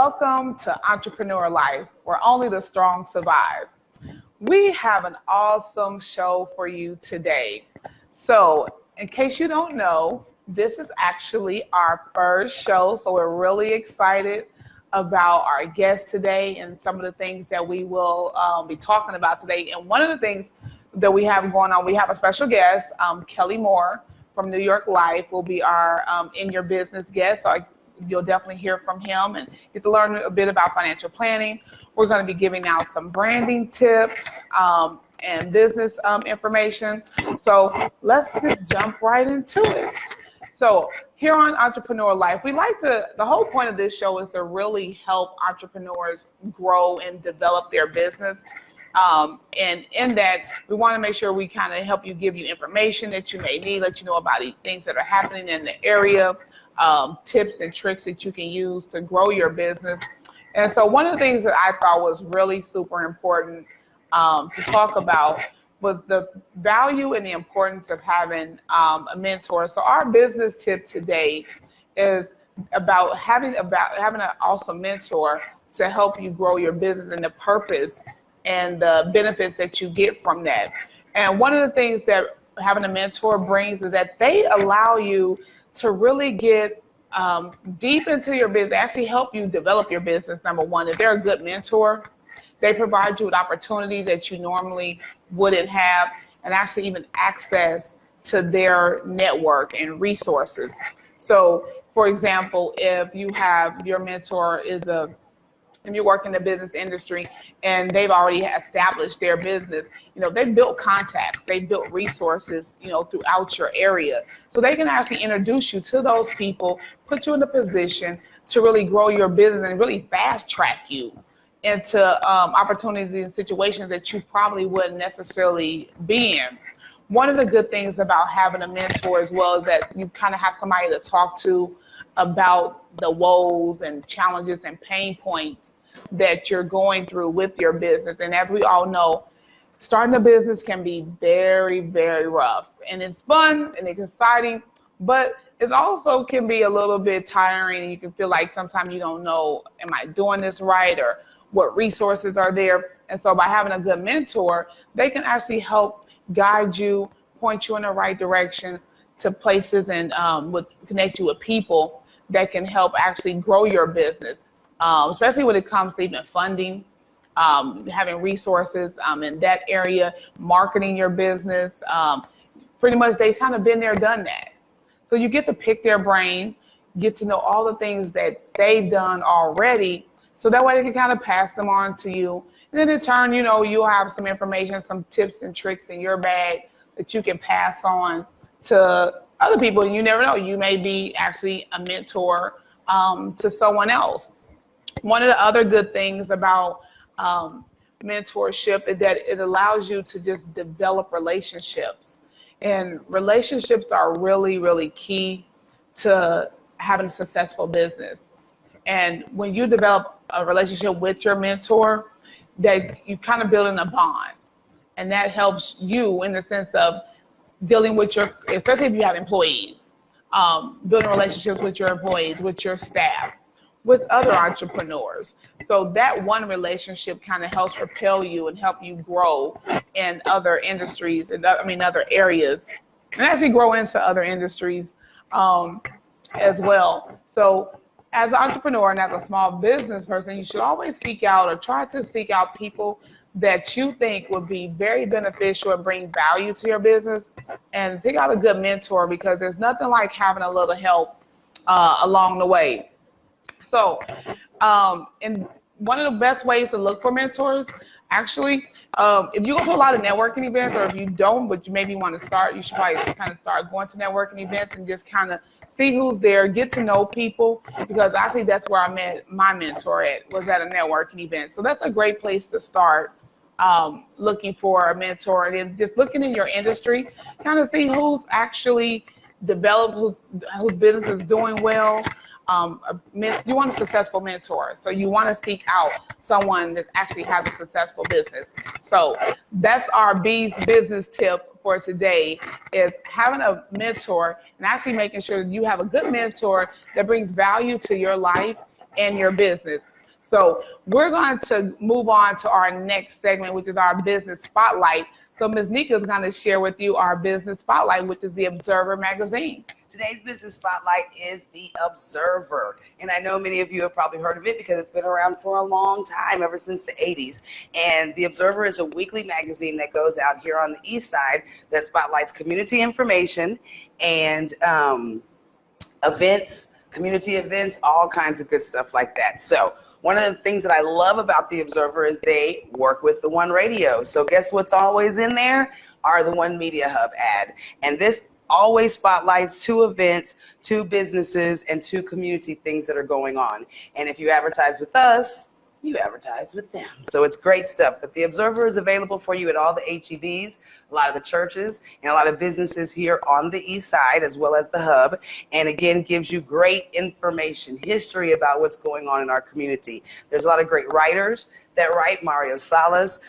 Welcome to Entrepreneur Life, where only the strong survive. We have an awesome show for you today. So, in case you don't know, this is actually our first show, so we're really excited about our guest today and some of the things that we will be talking about today. And one of the things that we have going on, we have a special guest, Kelly Moore from New York Life will be our In Your Business guest. So you'll definitely hear from him and get to learn a bit about financial planning. We're going to be giving out some branding tips and business information. So let's just jump right into it. So here on Entrepreneur Life, the whole point of this show is to really help entrepreneurs grow and develop their business. And in that, we want to make sure we kind of help you, give you information that you may need, let you know about things that are happening in the area, tips and tricks that you can use to grow your business. And so one of the things that I thought was really super important to talk about was the value and the importance of having a mentor. So our business tip today is about having an awesome mentor to help you grow your business and the purpose and the benefits that you get from that. And one of the things that having a mentor brings is that they allow you to really get deep into your business, actually help you develop your business, number one. If they're a good mentor, they provide you with opportunities that you normally wouldn't have, and actually even access to their network and resources. So, for example, if you have your mentor and you work in the business industry and they've already established their business, they've built contacts, they've built resources, throughout your area. So they can actually introduce you to those people, put you in a position to really grow your business and really fast track you into opportunities and situations that you probably wouldn't necessarily be in. One of the good things about having a mentor as well is that you kind of have somebody to talk to about the woes and challenges and pain points that you're going through with your business. And as we all know, starting a business can be very, very rough. And it's fun and it's exciting, but it also can be a little bit tiring. And you can feel like sometimes you don't know, am I doing this right? Or what resources are there? And so by having a good mentor, they can actually help guide you, point you in the right direction to places and connect you with people that can help actually grow your business, especially when it comes to even funding, having resources in that area, marketing your business. Pretty much they've kind of been there, done that. So you get to pick their brain, get to know all the things that they've done already, so that way they can kind of pass them on to you. And then in turn, you'll have some information, some tips and tricks in your bag that you can pass on to other people. And you never know, you may be actually a mentor to someone else. One of the other good things about mentorship is that it allows you to just develop relationships. And relationships are really, really key to having a successful business. And when you develop a relationship with your mentor, that you kind of build in a bond. And that helps you in the sense of dealing with especially if you have employees, building relationships with your employees, with your staff, with other entrepreneurs. So that one relationship kind of helps propel you and help you grow in other industries and other areas, and actually grow into other industries as well. So as an entrepreneur and as a small business person, you should always seek out or try to seek out people that you think would be very beneficial and bring value to your business, and pick out a good mentor, because there's nothing like having a little help along the way. So, and one of the best ways to look for mentors, actually, if you go to a lot of networking events, or if you don't, but you maybe want to start, you should probably kind of start going to networking events and just kind of see who's there, get to know people, because actually that's where I met my mentor was at a networking event. So that's a great place to start looking for a mentor, and then just looking in your industry, kind of see who's actually developed, whose business is doing well. You want a successful mentor, so you want to seek out someone that actually has a successful business. So that's our B's business tip for today, is having a mentor and actually making sure that you have a good mentor that brings value to your life and your business. So we're going to move on to our next segment, which is our business spotlight. So Ms. Nika is going to share with you our business spotlight, which is the Observer magazine. Today's business spotlight is the Observer. And I know many of you have probably heard of it because it's been around for a long time, ever since the 80s. And the Observer is a weekly magazine that goes out here on the East Side that spotlights community information and events, community events, all kinds of good stuff like that. So one of the things that I love about the Observer is they work with the One Radio. So guess what's always in there? Are the One Media Hub ad. And this always spotlights 2 events, 2 businesses, and 2 community things that are going on. And if you advertise with us, you advertise with them. So it's great stuff. But the Observer is available for you at all the HEBs, a lot of the churches, and a lot of businesses here on the East Side, as well as the Hub. And again, gives you great information, history about what's going on in our community. There's a lot of great writers that write, Mario Salas.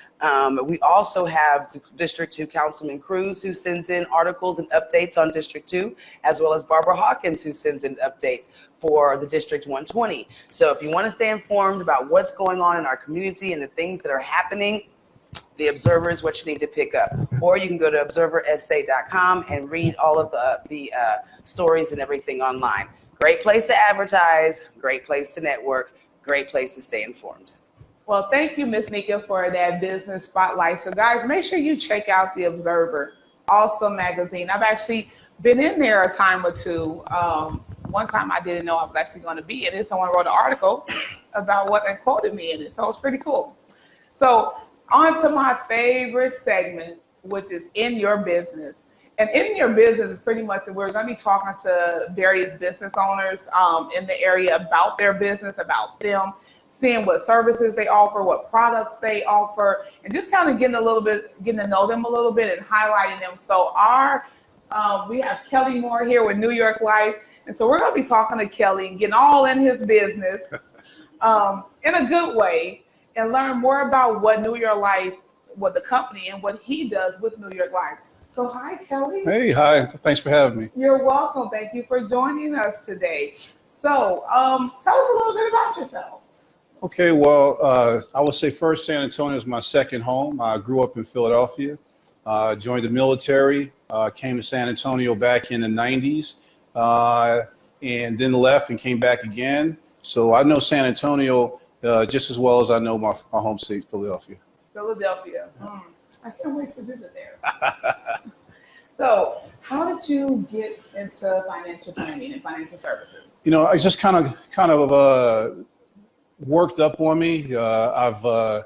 We also have District 2 Councilman Cruz, who sends in articles and updates on District 2, as well as Barbara Hawkins, who sends in updates for the District 120. So if you want to stay informed about what's going on in our community and the things that are happening, the Observer is what you need to pick up. Or you can go to observersa.com and read all of the stories and everything online. Great place to advertise, great place to network, great place to stay informed. Well, thank you, Ms. Nika, for that business spotlight. So guys, make sure you check out the Observer, awesome magazine. I've actually been in there a time or two. One time I didn't know I was actually going to be in it. Someone wrote an article about what they quoted me in it. So it's pretty cool. So on to my favorite segment, which is In Your Business. And In Your Business is pretty much, we're going to be talking to various business owners in the area about their business, about them, seeing what services they offer, what products they offer, and just kind of getting to know them a little bit and highlighting them. So we have Kelly Moore here with New York Life. And so we're going to be talking to Kelly and getting all in his business in a good way and learn more about what New York Life, what the company and what he does with New York Life. So hi, Kelly. Hey, hi. Thanks for having me. You're welcome. Thank you for joining us today. So tell us a little bit about yourself. Okay, well, I would say first San Antonio is my second home. I grew up in Philadelphia, joined the military, came to San Antonio back in the 90s, and then left and came back again. So I know San Antonio just as well as I know my home state, Philadelphia. Philadelphia. I can't wait to visit there. So how did you get into financial planning and financial services? You know, I just kind of worked up on me. I've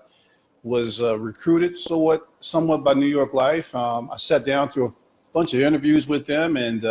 was recruited somewhat by New York Life. I sat down through a bunch of interviews with them and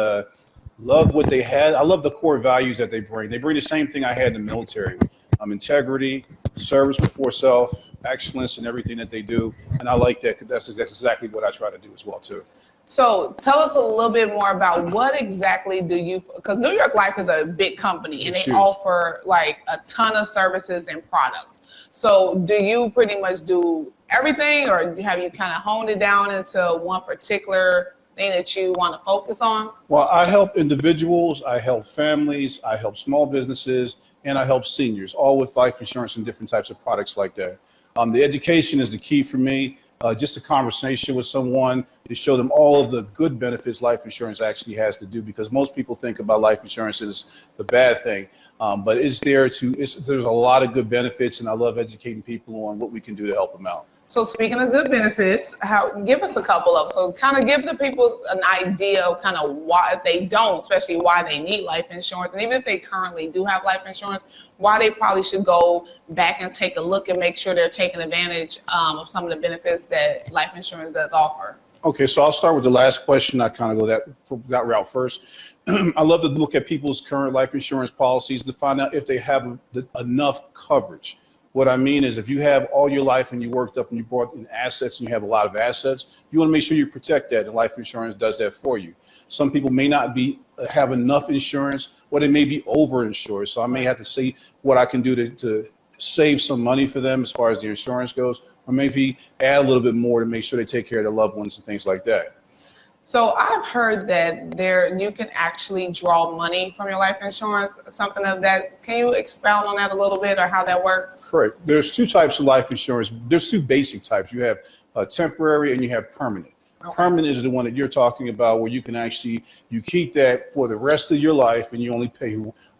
loved what they had. I love the core values that they bring. They bring the same thing I had in the military. Integrity, service before self, excellence in everything that they do. And I like that. That's exactly what I try to do as well, too. So tell us a little bit more about what exactly do you, because New York Life is a big company and they offer like a ton of services and products. So do you pretty much do everything, or have you kind of honed it down into one particular thing that you want to focus on? Well, I help individuals, I help families, I help small businesses, and I help seniors, all with life insurance and different types of products like that. The education is the key for me. Just a conversation with someone to show them all of the good benefits life insurance actually has to do, because most people think about life insurance as the bad thing, but there's a lot of good benefits, and I love educating people on what we can do to help them out. So speaking of good benefits, give us a couple of, so kind of give the people an idea of kind of why, if they don't, especially why they need life insurance. And even if they currently do have life insurance, why they probably should go back and take a look and make sure they're taking advantage of some of the benefits that life insurance does offer. Okay, so I'll start with the last question. I kind of go that route first. I love to look at people's current life insurance policies to find out if they have enough coverage. What I mean is, if you have all your life and you worked up and you brought in assets and you have a lot of assets, you want to make sure you protect that, and life insurance does that for you. Some people may not have enough insurance, or they may be overinsured. So I may have to see what I can do to save some money for them as far as the insurance goes, or maybe add a little bit more to make sure they take care of their loved ones and things like that. So I've heard that you can actually draw money from your life insurance, something of that. Can you expound on that a little bit or how that works? Correct. There's two types of life insurance. There's two basic types. You have temporary and you have permanent. Okay. Permanent is the one that you're talking about, where you can actually, you keep that for the rest of your life and you only pay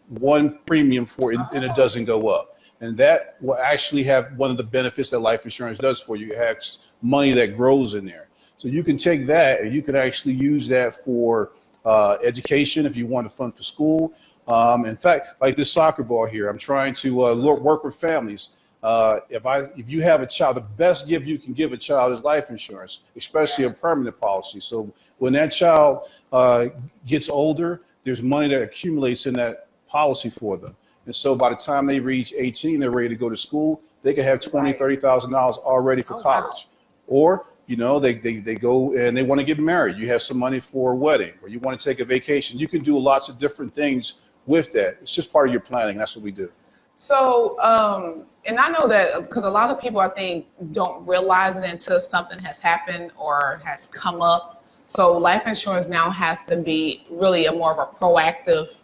one premium for it and it doesn't go up. And that will actually have one of the benefits that life insurance does for you. It has money that grows in there. So you can take that and you can actually use that for education if you want to fund for school. In fact, like this soccer ball here, I'm trying to work with families. If you have a child, the best gift you can give a child is life insurance, especially a permanent policy. So when that child gets older, there's money that accumulates in that policy for them. And so by the time they reach 18, they're ready to go to school, they could have $20,000, $30,000 already for college. Wow. Or they go and they want to get married. You have some money for a wedding, or you want to take a vacation. You can do lots of different things with that. It's just part of your planning. That's what we do. So, and I know that because a lot of people, I think, don't realize it until something has happened or has come up. So life insurance now has to be really more of a proactive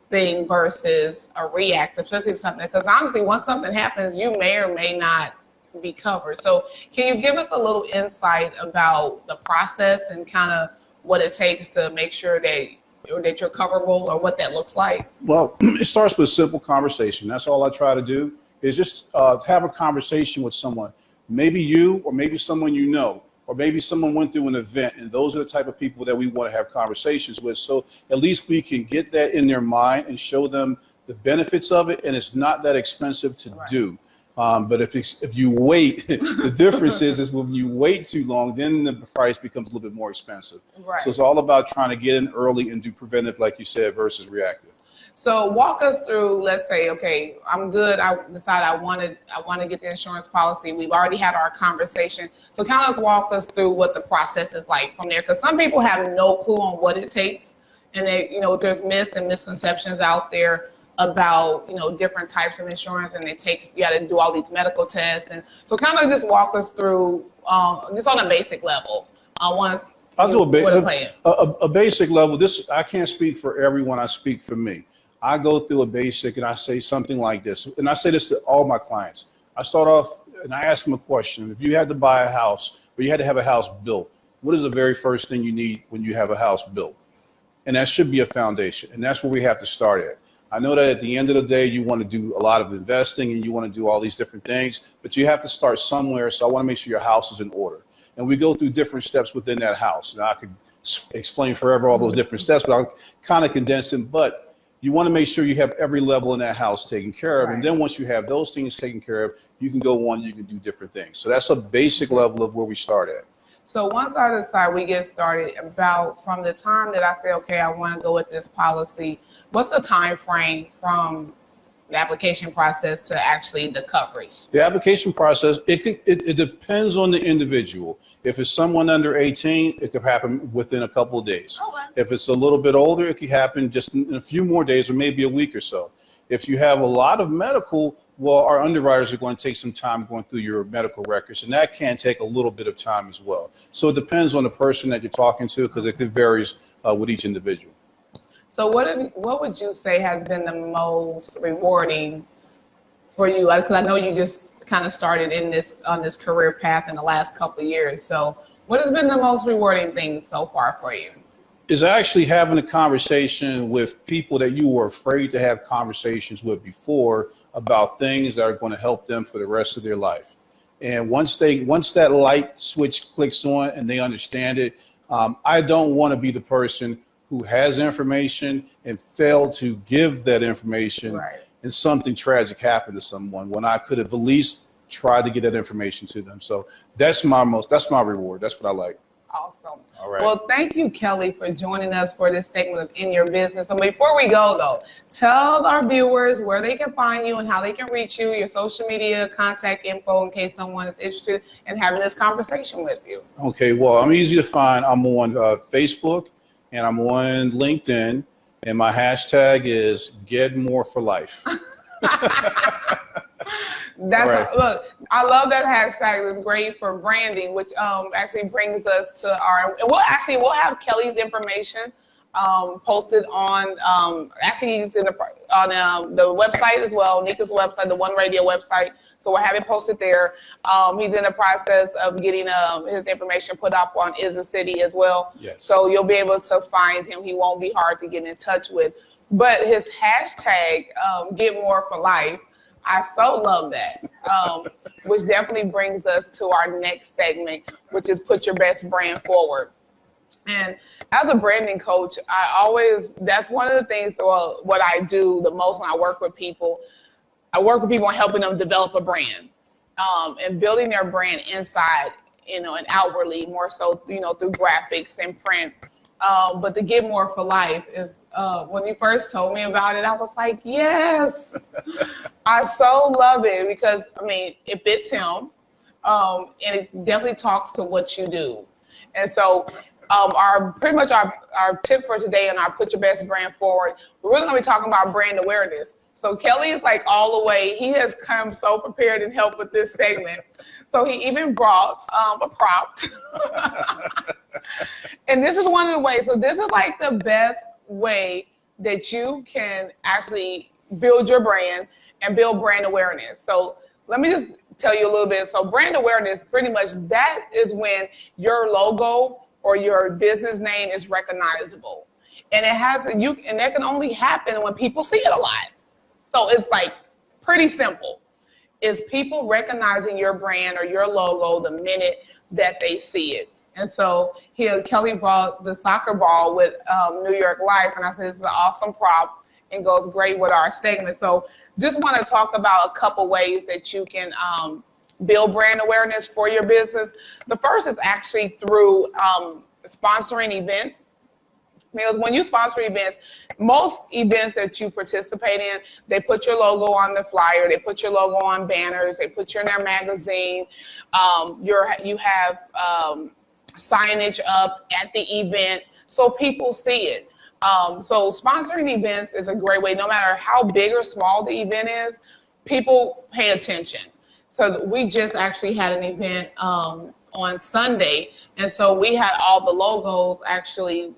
thing versus a reactive, especially if something, because honestly, once something happens, you may or may not be covered. So can you give us a little insight about the process and kind of what it takes to make sure that you're coverable, or what that looks like? Well, it starts with a simple conversation. That's all I try to do, is just have a conversation with someone, maybe you, or maybe someone you know, or maybe someone went through an event, and those are the type of people that we want to have conversations with. So at least we can get that in their mind and show them the benefits of it, and it's not that expensive to do. But if you wait, the difference is when you wait too long, then the price becomes a little bit more expensive. Right. So it's all about trying to get in early and do preventive, like you said, versus reactive. So walk us through, let's say, okay, I'm good. I decide I want to get the insurance policy. We've already had our conversation. So kind of walk us through what the process is like from there. Because some people have no clue on what it takes. And there's myths and misconceptions out there about, different types of insurance, and you got to do all these medical tests. And so kind of just walk us through, just on a basic level. Once I'll do a basic level. I can't speak for everyone. I speak for me. I go through a basic and I say something like this, and I say this to all my clients. I start off and I ask them a question. If you had to buy a house, or you had to have a house built, what is the very first thing you need when you have a house built? And that should be a foundation. And that's where we have to start at. I know that at the end of the day, you want to do a lot of investing and you want to do all these different things, but you have to start somewhere. So I want to make sure your house is in order. And we go through different steps within that house. Now I could explain forever all those different steps, but I'll kind of condense them. But you want to make sure you have every level in that house taken care of. Right. And then once you have those things taken care of, you can go on, you can do different things. So that's a basic level of where we start at. So once I decide we get started, about from the time that I say, okay, I want to go with this policy, what's the time frame from the application process to actually the coverage? The application process, it depends on the individual. If it's someone under 18, it could happen within a couple of days. Okay. If it's a little bit older, it could happen just in a few more days or maybe a week or so. If you have a lot of medical, well, our underwriters are going to take some time going through your medical records, and that can take a little bit of time as well. So it depends on the person that you're talking to, because it varies with each individual. So what would you say has been the most rewarding for you? Because I know you just kind of started on this career path in the last couple of years. So what has been the most rewarding thing so far for you? Is actually having a conversation with people that you were afraid to have conversations with before about things that are going to help them for the rest of their life. And once that light switch clicks on and they understand it, I don't want to be the person who has information and fail to give that information, right, and something tragic happened to someone when I could have at least tried to get that information to them. So that's my reward. That's what I like. Awesome. All right. Well, thank you, Kelly, for joining us for this segment of In Your Business. So before we go, though, tell our viewers where they can find you and how they can reach you, your social media, contact info, in case someone is interested in having this conversation with you. Okay. Well, I'm easy to find. I'm on Facebook and I'm on LinkedIn, and my hashtag is Get More for Life. That's look. I love that hashtag. It's great for branding, which actually brings us to our. And we'll have Kelly's information posted on actually he's in the website as well, Nika's website, the One Radio website. So we'll have it posted there. He's in the process of getting his information put up on Is the City as well. Yes. So you'll be able to find him. He won't be hard to get in touch with. But his hashtag, Get More for Life, I so love that, which definitely brings us to our next segment, which is Put Your Best Brand Forward. And as a branding coach, that's one of the things, what I do the most when I work with people. I work with people on helping them develop a brand and building their brand inside, and outwardly, more so, through graphics and print. But the Get More for Life is, when you first told me about it, I was like, yes, I so love it because, it fits him and it definitely talks to what you do. And so our tip for today and our Put Your Best Brand Forward, we're really going to be talking about brand awareness. So Kelly is like all the way. He has come so prepared and helped with this segment. So he even brought a prop. And this is one of the ways. So this is like the best way that you can actually build your brand and build brand awareness. So let me just tell you a little bit. So brand awareness, pretty much that is when your logo or your business name is recognizable. And and that can only happen when people see it a lot. So it's like pretty simple. It's people recognizing your brand or your logo the minute that they see it. And so Kelly brought the soccer ball with New York Life, and I said this is an awesome prop and goes great with our segment. So just want to talk about a couple ways that you can build brand awareness for your business. The first is actually through sponsoring events. Because when you sponsor events, most events that you participate in, they put your logo on the flyer, they put your logo on banners, they put you in their magazine. You have signage up at the event so people see it. So sponsoring events is a great way. No matter how big or small the event is, people pay attention. So we just actually had an event on Sunday, and so we had all the logos actually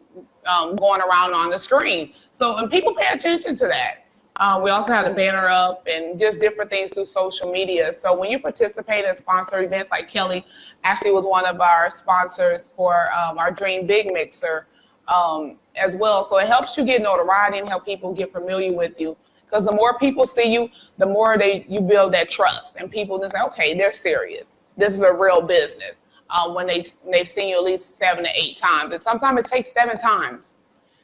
going around on the screen. And people pay attention to that. We also had a banner up and just different things through social media. So when you participate in sponsor events, like Kelly actually was one of our sponsors for our Dream Big Mixer as well. So it helps you get notoriety and help people get familiar with you. Because the more people see you, the more you build that trust. And people just say, okay, they're serious. This is a real business. When they've seen you at least 7 to 8 times. And sometimes it takes 7 times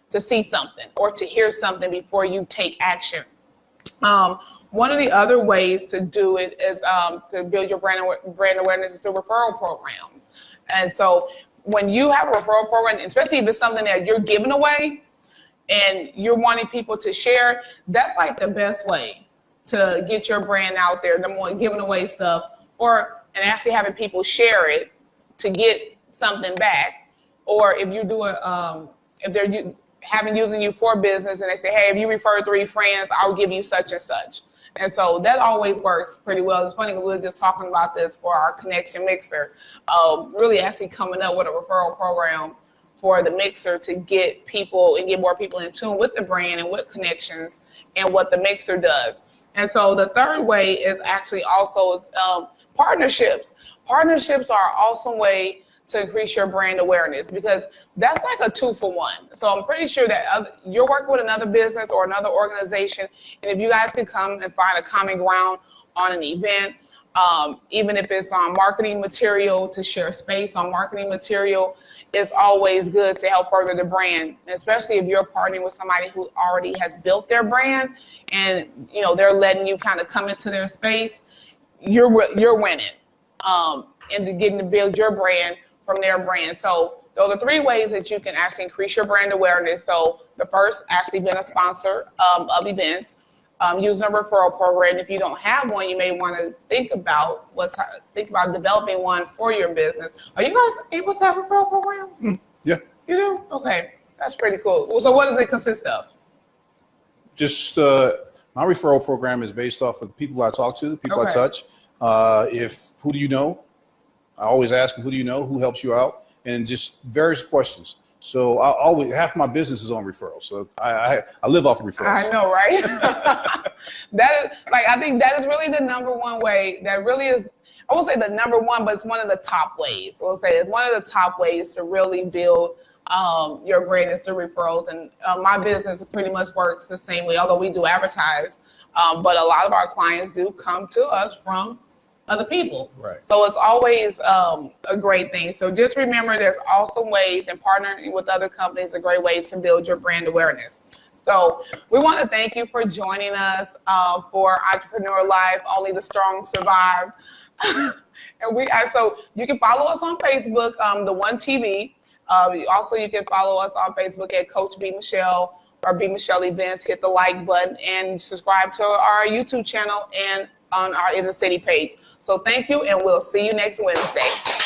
to see something or to hear something before you take action. One of the other ways to do it is to build your brand awareness is through referral programs. And so when you have a referral program, especially if it's something that you're giving away and you're wanting people to share, that's like the best way to get your brand out there. Number one, giving away stuff and actually having people share it to get something back. Or if you do if they're using you for business and they say, hey, if you refer 3 friends, I'll give you such and such. And so that always works pretty well. It's funny because we were just talking about this for our Connection Mixer, really actually coming up with a referral program for the mixer to get people and get more people in tune with the brand and with connections and what the mixer does. And so the third way is actually also partnerships. Partnerships are an awesome way to increase your brand awareness because that's like a 2-for-1. So I'm pretty sure that you're working with another business or another organization, and if you guys can come and find a common ground on an event, even if it's on marketing material, to share space on marketing material, it's always good to help further the brand, especially if you're partnering with somebody who already has built their brand and they're letting you kind of come into their space. You're winning and getting to build your brand from their brand. So those are 3 ways that you can actually increase your brand awareness. So the first, actually being a sponsor of events, using a referral program. If you don't have one, you may want to think about developing one for your business. Are you guys able to have referral programs? Yeah. You do? Okay, that's pretty cool. So what does it consist of? Just My referral program is based off of the people I talk to, the people I Okay. touch. Who do you know? I always ask them, who do you know? Who helps you out? And just various questions. So I always, half my business is on referrals. So I live off of referrals. I know, right? That is like, I think that is really the number one way that really is, I won't say the number one, but it's one of the top ways. We'll say it's one of the top ways to really build your brand is through referrals. And my business pretty much works the same way, although we do advertise. But a lot of our clients do come to us from other people. Right. So it's always a great thing. So just remember there's awesome ways, and partnering with other companies is a great way to build your brand awareness. So we want to thank you for joining us for Entrepreneur Life, Only the Strong Survive. So you can follow us on Facebook, The One TV. Also, you can follow us on Facebook at Coach B. Michelle or B. Michelle Events. Hit the like button and subscribe to our YouTube channel and on our In the City page. So thank you, and we'll see you next Wednesday.